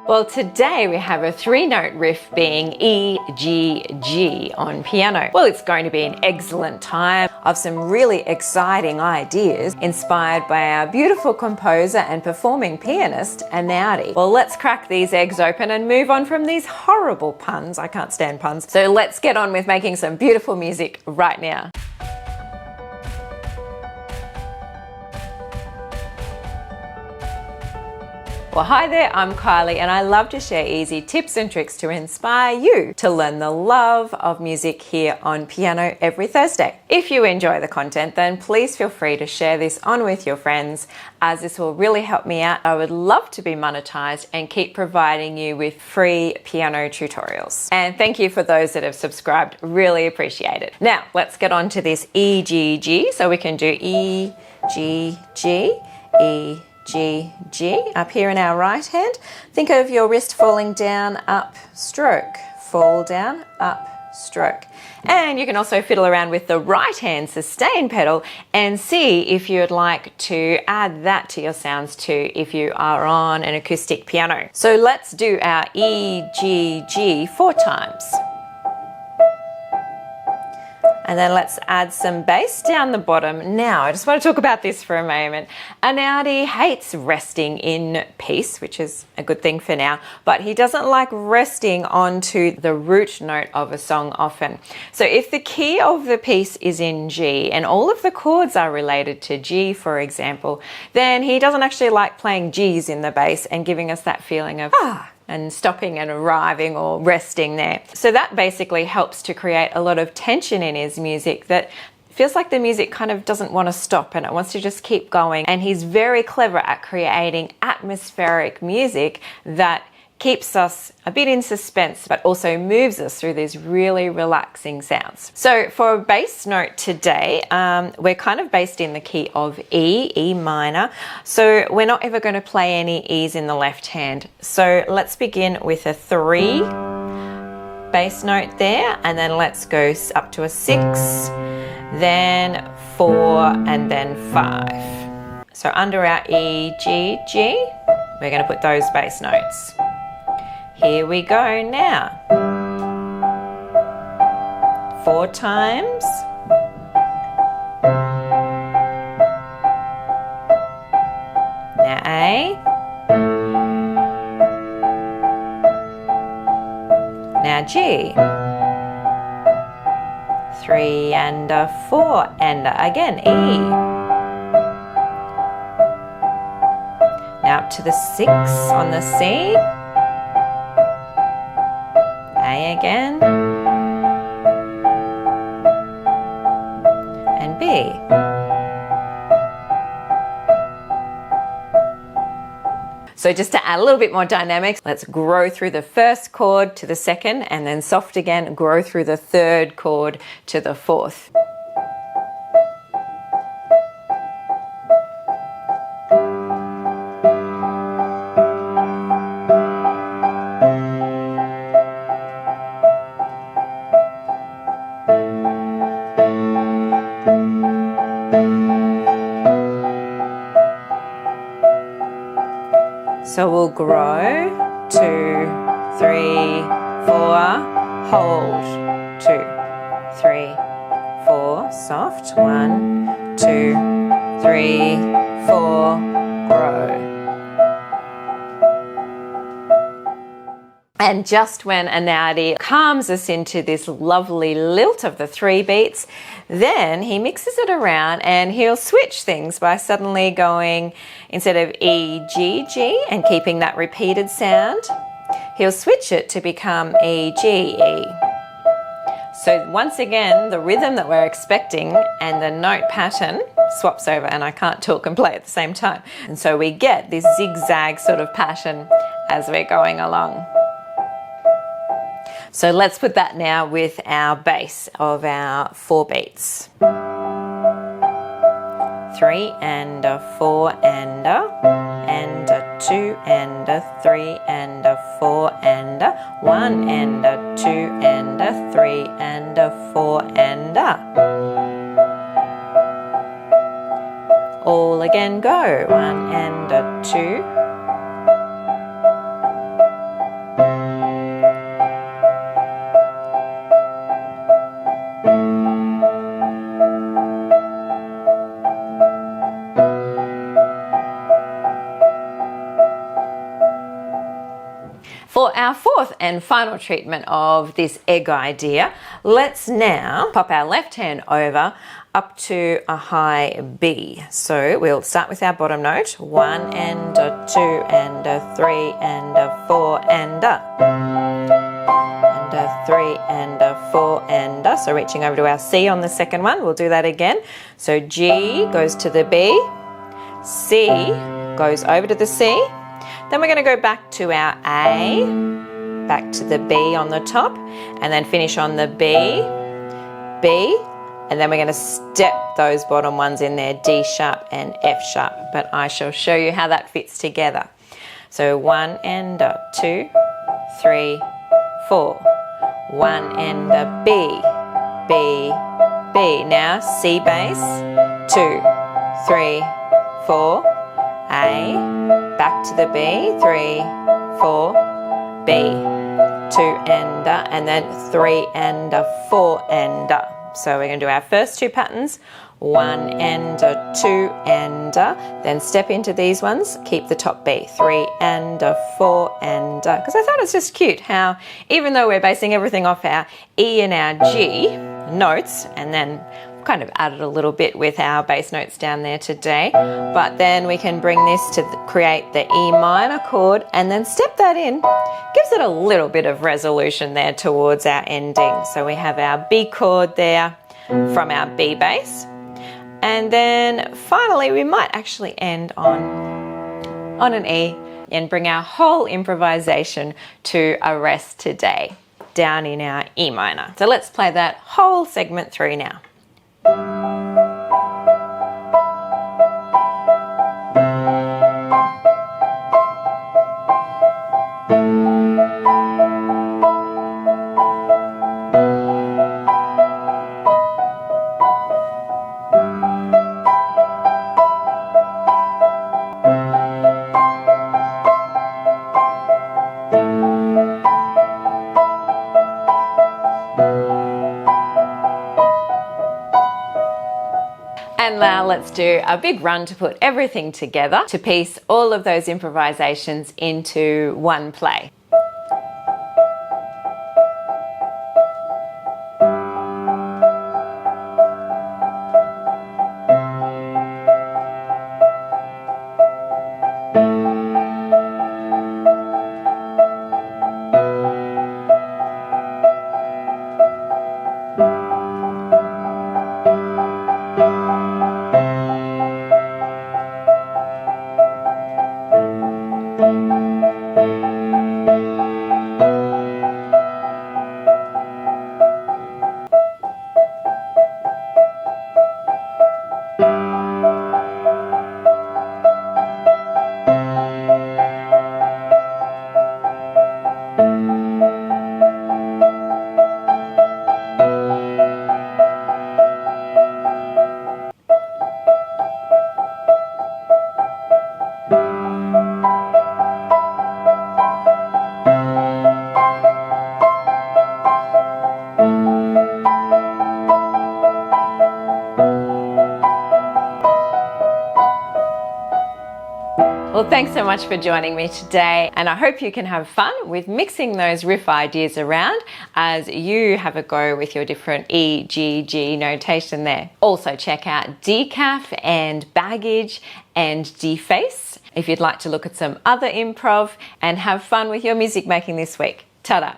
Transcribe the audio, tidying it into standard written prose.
Well, today we have a 3-note riff being E, G, G on piano. Well, it's going to be an excellent time of some really exciting ideas inspired by our beautiful composer and performing pianist, EINAUDI. Well, let's crack these eggs open and move on from these horrible puns. I can't stand puns. So let's get on with making some beautiful music right now. Well, hi there, I'm Kylie and I love to share easy tips and tricks to inspire you to learn the love of music here on Piano every Thursday. If you enjoy the content, then please feel free to share this on with your friends, as this will really help me out. I would love to be monetized and keep providing you with free piano tutorials. And thank you for those that have subscribed, really appreciate it. Now, let's get on to this E, G, G. So we can do E, G, G, E, G, G, up here in our right hand. Think of your wrist falling down, up, stroke, fall down, up, stroke. And you can also fiddle around with the right hand sustain pedal and see if you'd like to add that to your sounds too if you are on an acoustic piano. So let's do our E, G, G 4 times. And then let's add some bass down the bottom. Now, I just want to talk about this for a moment. EINAUDI hates resting in piece, which is a good thing for now, but he doesn't like resting onto the root note of a song often. So if the key of the piece is in G and all of the chords are related to G, for example, then he doesn't actually like playing Gs in the bass and giving us that feeling of and stopping and arriving or resting there. So that basically helps to create a lot of tension in his music that feels like the music kind of doesn't want to stop and it wants to just keep going. And he's very clever at creating atmospheric music that keeps us a bit in suspense, but also moves us through these really relaxing sounds. So for a bass note today, we're kind of based in the key of E, E minor. So we're not ever going to play any E's in the left hand. So let's begin with a 3 bass note there, and then let's go up to a 6, then 4, and then 5. So under our E, G, G, we're going to put those bass notes. Here we go now. 4 times. Now A. Now G. 3 and a 4 and again E. Now up to the 6 on the C. A again, and B. So just to add a little bit more dynamics, let's grow through the first chord to the second, and then soft again, grow through the third chord to the fourth. So we'll grow, 2, 3, 4, hold, 2, 3, 4, soft, 1, 2, 3, 4, grow. And just when EINAUDI calms us into this lovely lilt of the 3 beats, then he mixes it around and he'll switch things by suddenly going, instead of E, G, G, and keeping that repeated sound, he'll switch it to become E, G, E. So once again, the rhythm that we're expecting and the note pattern swaps over, and I can't talk and play at the same time. And so we get this zigzag sort of pattern as we're going along. So let's put that now with our bass of our 4 beats. 3 and a 4 and a 2 and a 3 and a 4 and a 1 and a 2 and a 3 and a 4 and a. All again go. 1 and a 2. For our fourth and final treatment of this egg idea, let's now pop our left hand over up to a high B. So we'll start with our bottom note, 1 and a 2 and a 3 and a 4 and a 3 and a 4 and a. So reaching over to our C on the second one, we'll do that again. So G goes to the B, C goes over to the C. Then we're going to go back to our A, back to the B on the top, and then finish on the B, B, and then we're going to step those bottom ones in there, D sharp and F sharp, but I shall show you how that fits together. So 1 and a 2, 3, 4, 1 and a B, B, B. Now C bass, 2, 3, 4, A, back to the B, 3, 4, B, 2 and then 3 and a 4 and a. So we're going to do our first two patterns, 1 and a 2 and a, then step into these ones, keep the top B, 3 and a 4 and a, because I thought it's just cute how even though we're basing everything off our E and our G notes, and then kind of added a little bit with our bass notes down there today, but then we can bring this to create the E minor chord and then step that in, gives it a little bit of resolution there towards our ending. So we have our B chord there from our B bass, and then finally we might actually end on an E and bring our whole improvisation to a rest today down in our E minor. So let's play that whole segment through now. And now let's do a big run to put everything together to piece all of those improvisations into one play. Well, thanks so much for joining me today, and I hope you can have fun with mixing those riff ideas around as you have a go with your different E, G, G notation there. Also check out decaf and baggage and deface if you'd like to look at some other improv and have fun with your music making this week. Ta-da!